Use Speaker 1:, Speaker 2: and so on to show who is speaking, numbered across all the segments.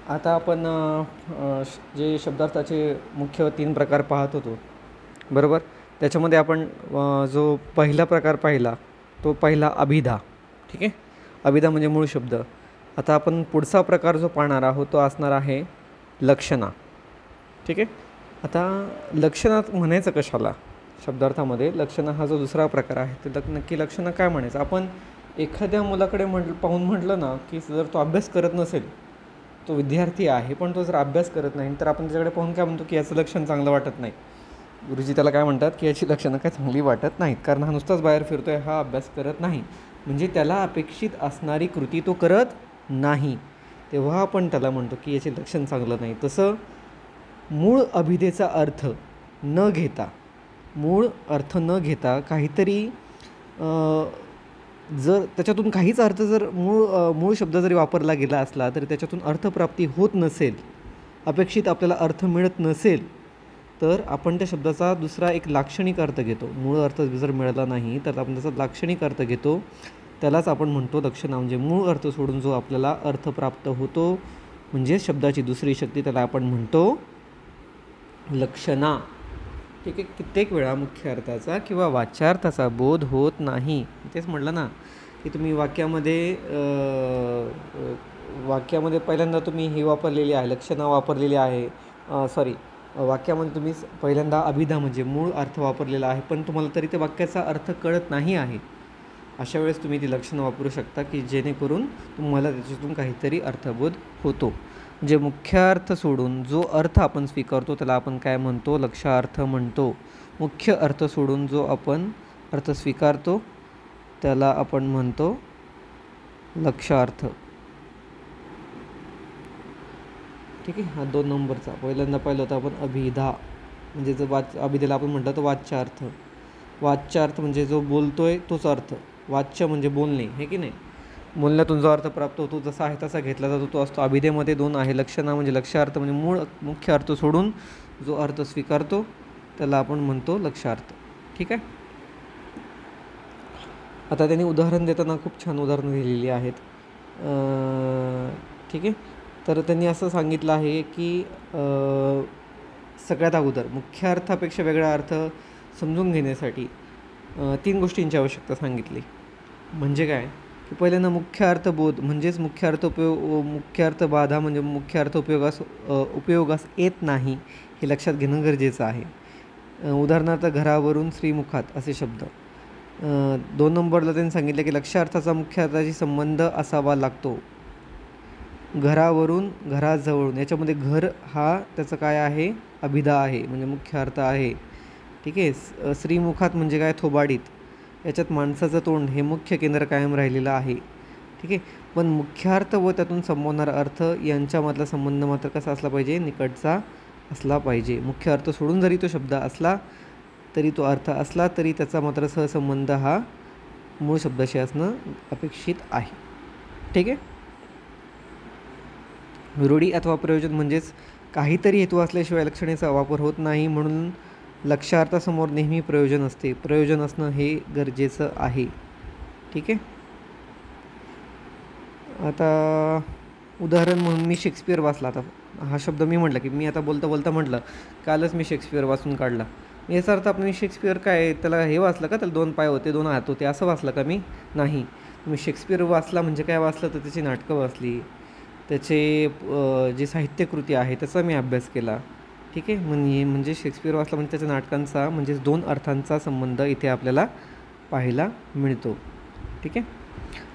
Speaker 1: आता आपण जे शब्दार्थाचे मुख्य 3 प्रकार पाहत होतो, बरोबर. त्याच्यामध्ये आपण जो पहिला प्रकार पाहिला तो पहिला अभिधा. ठीक आहे. अभिधा म्हणजे मूळ शब्द. आता आपण पुढचा प्रकार जो पाहणार आहोत तो असणार आहे लक्षणा. ठीक आहे. आता लक्षणात म्हणायचं कशाला शब्दार्थामध्ये, लक्षणा हा जो दुसरा प्रकार आहे तर नक्की लक्षणा काय म्हणायचं. आपण एखाद्या मुलाकडे पाहून म्हटलं ना की जर तो अभ्यास करत नसेल, तो विद्यार्थी आहे पण तो जर अभ्यास करत नाही तर आपण त्याच्याकडे पाहून काय म्हणतो की याचं लक्षण चांगलं वाटत नाही. गुरुजी त्याला काय म्हणतात की याची लक्षणं काय चांगली वाटत नाहीत, कारण हा नुसताच बाहेर फिरतो आहे, हा अभ्यास करत नाही, म्हणजे त्याला अपेक्षित असणारी कृती तो करत नाही, तेव्हा आपण त्याला म्हणतो की याचे लक्षण चांगलं नाही. तसं मूळ अभिधेचा अर्थ न घेता काहीतरी जर त्याच्यातून काहीच अर्थ जर मूळ शब्द जरी वापरला गेला असला तरी त्याच्यातून अर्थप्राप्ती होत नसेल, अपेक्षित आपल्याला अर्थ मिळत नसेल, तर आपण त्या शब्दाचा दुसरा एक लाक्षणिक अर्थ घेतो. मूळ अर्थ जर मिळाला नाही तर आपण त्याचा लाक्षणिक अर्थ घेतो, त्यालाच आपण म्हणतो लक्षणा. म्हणजे मूळ अर्थ सोडून जो आपल्याला अर्थ प्राप्त होतो म्हणजे शब्दाची दुसरी शक्ती, त्याला आपण म्हणतो लक्षणा. ठीक आहे. कित्येक वेळा मुख्य अर्थाचा किंवा वाच्यार्थाचा बोध होत नाही. तेच म्हटलं ना की तुम्ही वाक्यामध्ये पहिल्यांदा तुम्ही ही वापरलेली आहे, लक्षणा वापरलेली आहे. वाक्यामध्ये तुम्ही पहिल्यांदा अभिधा म्हणजे मूळ अर्थ वापरलेला आहे, पण तुम्हाला तरी ते वाक्याचा अर्थ कळत नाही आहे. अशा वेळेस तुम्ही ती लक्षणं वापरू शकता की जेणेकरून तुम्हाला त्याच्यातून काहीतरी अर्थबोध होतो. म्हणजे मुख्य अर्थ सोडून जो अर्थ आपण स्वीकारतो त्याला आपण काय म्हणतो, लक्षार्थ म्हणतो. मुख्य अर्थ सोडून जो आपण अर्थ स्वीकारतो त्याला आपण म्हणतो लक्षार्थ. ठीक आहे. हा 2 नंबरचा पहिल्यांदा पाहिलं होतं आपण अभिधा, म्हणजे जो अभिधेला आपण म्हटलं तर वाच्यार्थ. वाच्यार्थ म्हणजे जो बोलतोय तोच अर्थ. वाच्य म्हणजे बोलणे, हे की नाही, बोलण्यातून जो अर्थ प्राप्त होतो जसा आहे तसा घेतला जातो तो असतो. अभिधेमध्ये 2 आहे, लक्षणा म्हणजे लक्षार्थ म्हणजे मुख्य अर्थ सोडून जो अर्थ स्वीकारतो त्याला आपण म्हणतो लक्षार्थ. ठीक आहे. आता त्यांनी उदाहरण देताना खूप छान उदाहरणं दिलेली आहेत. ठीक आहे. तर त्यांनी असं सांगितलं आहे की सगळ्यात अगोदर मुख्य अर्थापेक्षा वेगळा अर्थ समजून घेण्यासाठी 3 गोष्टींची आवश्यकता सांगितली. म्हणजे काय की पहिल्यांदा मुख्य अर्थबोध म्हणजेच मुख्य अर्थ बाधा म्हणजे मुख्य अर्थ उपयोगास येत नाही हे लक्षात घेणं गरजेचं आहे. उदाहरणार्थ घरावरून श्रीमुखात असे शब्द. 2 नंबरला त्यांनी सांगितलं की लक्षार्थाचा मुख्य अर्थाशी संबंध असावा लागतो. घरावरून, घराजवळून, याच्यामध्ये घर हा त्याचं काय आहे, अभिधा आहे म्हणजे मुख्य अर्थ आहे. ठीक आहे. श्रीमुखात म्हणजे काय, थोबाडीत, याच्यात माणसाचं तोंड हे मुख्य केंद्र कायम राहिलेलं आहे. ठीक आहे. पण मुख्यार्थ व त्यातून संबोधणारा अर्थ यांच्यामधला संबंध मात्र कसा असला पाहिजे, निकटचा असला पाहिजे. मुख्य अर्थ सोडून जरी तो शब्द असला तरी, तो अर्थ असला तरी त्याचा मात्र सहसंबंध हा मूळ शब्दाशी असणं अपेक्षित आहे. ठीक आहे. रूढी अथवा प्रयोजन म्हणजेच काहीतरी हेतू असल्याशिवाय लक्षणेचा वापर होत नाही, म्हणून लक्षार्थासमोर नेहमी प्रयोजन असते. प्रयोजन असणं हे गरजेचं आहे. ठीक आहे. आता उदाहरण म्हणून मी शेक्सपियर वाचला. आता हा शब्द मी म्हटलं की मी आता बोलता म्हटलं कालच मी शेक्सपियर वाचून काढला, याचा अर्थ आपण शेक्सपियर काय त्याला हे वाचलं का, त्याला 2 पाय होते 2 हात होते असं वाचलं का मी, नाही. मी शेक्सपियर वाचला म्हणजे काय वाचलं तर त्याची नाटकं वाचली, त्याचे जे साहित्यकृती आहे त्याचा मी अभ्यास केला. ठीक आहे. म्हणजे शेक्सपियर वाचला म्हणजे त्याच्या नाटकांचा म्हणजेच 2 अर्थांचा संबंध इथे आपल्याला पाहायला मिळतो. ठीक आहे.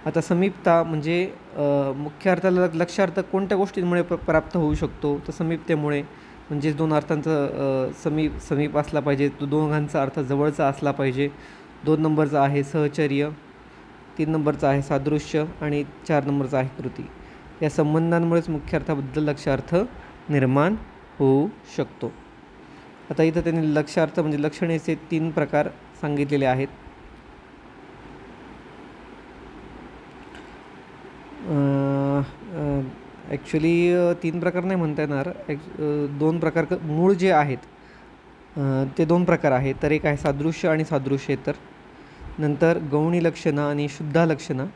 Speaker 1: आता समीपता म्हणजे मुख्य अर्थाला लक्षार्थ कोणत्या गोष्टींमुळे प्राप्त होऊ शकतो, तर समीपतेमुळे. म्हणजेच 2 अर्थांचा समीप असला पाहिजे, तो दोघांचा अर्थ जवळचा असला पाहिजे. 2 नंबरचा आहे सहचर्य, 3 नंबरचा आहे सादृश्य आणि 4 नंबरचा आहे कृती. या संबंधांमुळेच मुख्य अर्थाबद्दल लक्षार्थ निर्माण होऊ शकतो. आता इथं त्यांनी लक्षार्थ म्हणजे लक्षणेचे 3 प्रकार सांगितलेले आहेत. ॲक्च्युली 3 प्रकार नाही म्हणता येणार, 2 प्रकार मूळ जे आहेत ते 2 प्रकार आहेत. तर एक आहे सादृश्य आणि सादृश्येतर. नंतर गौणी लक्षणं आणि शुद्धा लक्षणं.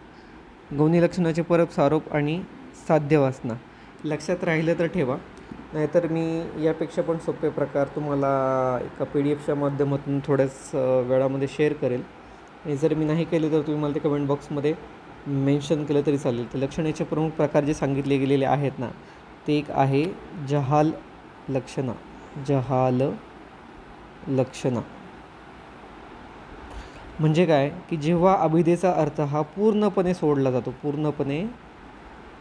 Speaker 1: गौणी लक्षणाचे परस्परारोप आणि साध्यवासना. लक्षात राहिलं तर ठेवा, नाहीतर मी यापेक्षा पण सोपे प्रकार तुम्हाला एका PDF माध्यमातून थोड्याच वेळामध्ये शेअर करेल. आणि जर मी नाही केले तर तुम्ही मला ते कमेंट बॉक्समध्ये मेन्शन केलं तरी चालेल. तर लक्षणाचे प्रमुख प्रकार जे सांगितले गेलेले आहेत ना, ते एक आहे जहाल लक्षणा. जहाल लक्षणा म्हणजे काय, की जेव्हा अभिधेचा अर्थ हा पूर्णपणे सोडला जातो, पूर्णपणे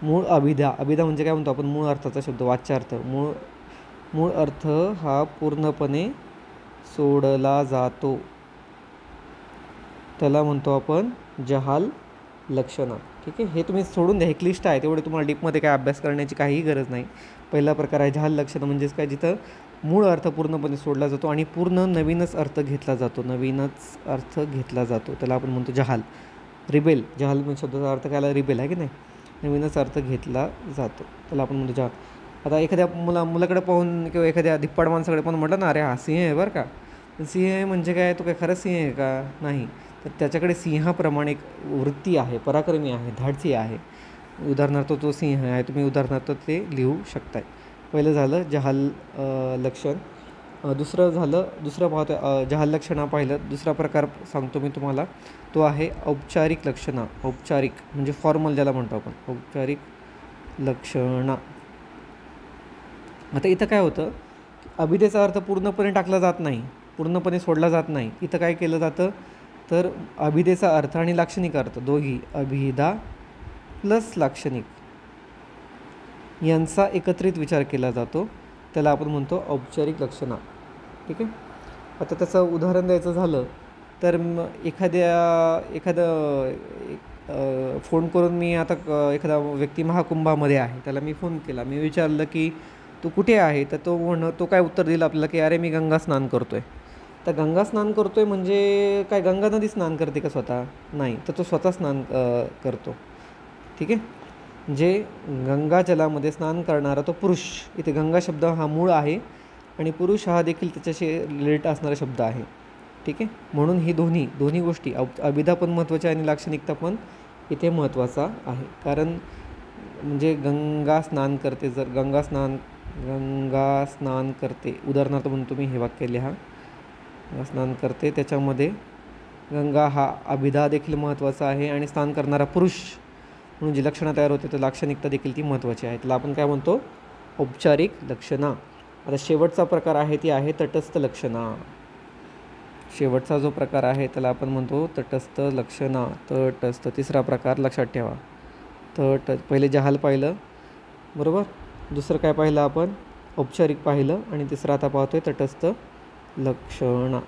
Speaker 1: मूळ अभिधा. अभिधा म्हणजे काय म्हणतो आपण, मूळ अर्थाचा शब्द, वाच्यार्थ. मूळ अर्थ हा पूर्णपणे सोडला जातो, त्याला म्हणतो आपण जहाल लक्षणा. ठीक आहे, हे तुम्ही सोडून द्या, हे क्लिष्ट आहे, तेवढे तुम्हाला डीपमध्ये काय अभ्यास करण्याची काहीही गरज नाही. पहिला प्रकार आहे जहाल लक्षणा, म्हणजेच काय, जिथं मूळ अर्थ पूर्णपणे सोडला जातो आणि पूर्ण नवीनच अर्थ घेतला जातो, नवीनच अर्थ घेतला जातो, त्याला आपण म्हणतो जहाल. रिबेल, जहाल म्हणजे शब्दाचा अर्थ काय, रिबेल आहे की नाही, नवीनच अर्थ घेतला जातो, त्याला आपण म्हणतो जहाल. आता एखाद्या मुलाकडे पाहून किंवा एखाद्या धिप्पाड माणसाकडे पाहून म्हटलं ना, अरे हा सिंह आहे बरं का, सिंह आहे म्हणजे काय, तो काय खरंच सिंह आहे का, नाही, तर त्याच्याकडे सिंहाप्रमाणे एक वृत्ती आहे, पराक्रमी आहे, धाडसी आहे. उदाहरणार्थ तो सिंह आहे, तुम्ही उदाहरणार्थ ते लिहू शकताय. पहिलं झालं जहाल लक्षण. दुसरं पाहतो जहाल लक्षणा पाहिलं. दुसरा प्रकार सांगतो मी तुम्हाला, तो आहे औपचारिक लक्षणा. औपचारिक म्हणजे फॉर्मल ज्याला म्हणतो आपण, औपचारिक लक्षणा. आता इथं काय होतं, अभिधेचा अर्थ पूर्णपणे टाकला जात नाही, पूर्णपणे सोडला जात नाही. इथं काय केलं जातं, तर अभिधेचा अर्थ आणि लाक्षणिक अर्थ दोघी, अभिधा प्लस लाक्षणिक, यांचा एकत्रित विचार केला जातो, त्याला आपण म्हणतो औपचारिक लक्षणा. ठीक आहे. आता त्याचं उदाहरण द्यायचं झालं तर एखादं फोन करून मी आता एखादा व्यक्ती महाकुंभामध्ये आहे, त्याला मी फोन केला, मी विचारलं की तू कुठे आहे, तर तो काय उत्तर दिलं आपल्याला की अरे मी गंगा स्नान करतो आहे. तर गंगा स्नान करतो आहे म्हणजे काय, गंगा नदी स्नान करते का स्वतः, नाही, तर तो स्वतः स्नान करतो. ठीक आहे, म्हणजे गंगा जलामध्ये स्नान करणारा तो पुरुष. इथे गंगा शब्द हा मूळ आहे आणि पुरुष हा देखील त्याच्याशी रिलेट असणारा शब्द आहे. ठीक आहे, म्हणून ही दोन्ही गोष्टी, अभिधा पण महत्त्वाच्या आणि लाक्षणिकता पण इथे महत्त्वाचा आहे. कारण म्हणजे गंगा स्नान करते, जर गंगा स्नान करते, उदाहरणार्थ म्हणून तुम्ही हे वाक्य लिहा, स्नान करते, त्याच्यामध्ये गंगा हा अभिधा देखील महत्त्वाचा आहे आणि स्नान करणारा पुरुष म्हणून जी लक्षणं तयार होते तर लाक्षणिकता देखील ती महत्त्वाची आहे. त्याला आपण काय म्हणतो, औपचारिक लक्षणा. आता शेवटचा प्रकार आहे ती आहे तटस्थ लक्षणा. शेवटचा जो प्रकार आहे त्याला आपण म्हणतो तटस्थ लक्षणा. तटस्थ तिसरा प्रकार लक्षात ठेवा. पहिले जहाल पाहिलं बरोबर, दुसरं काय पाहिलं आपण, औपचारिक पाहिलं, आणि तिसरं आता पाहतोय तटस्थ लक्षणा.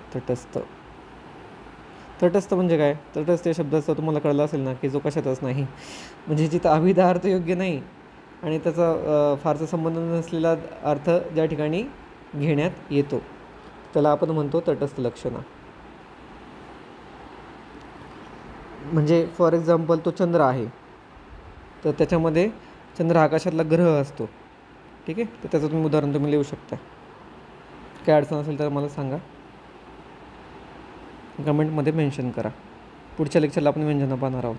Speaker 1: तटस्थ म्हणजे काय, तटस्थ या शब्दाचा तुम्हाला कळलं असेल ना, की जो कशातच नाही, म्हणजे जिथं अभिधा अर्थ योग्य नाही आणि त्याचा फारसा संबंध नसलेला अर्थ ज्या ठिकाणी घेण्यात येतो, त्याला आपण म्हणतो तटस्थ लक्षणा. म्हणजे फॉर एक्झाम्पल तो चंद्र आहे, तर त्याच्यामध्ये चंद्र आकाशातला ग्रह असतो. ठीक आहे, तर त्याचं तुम्ही लिहू शकता. काय अडचण असेल तर मला सांगा, कमेंटमध्ये मेन्शन करा. पुढच्या लेक्चरला आपण व्यंजनं पाहणार आहोत.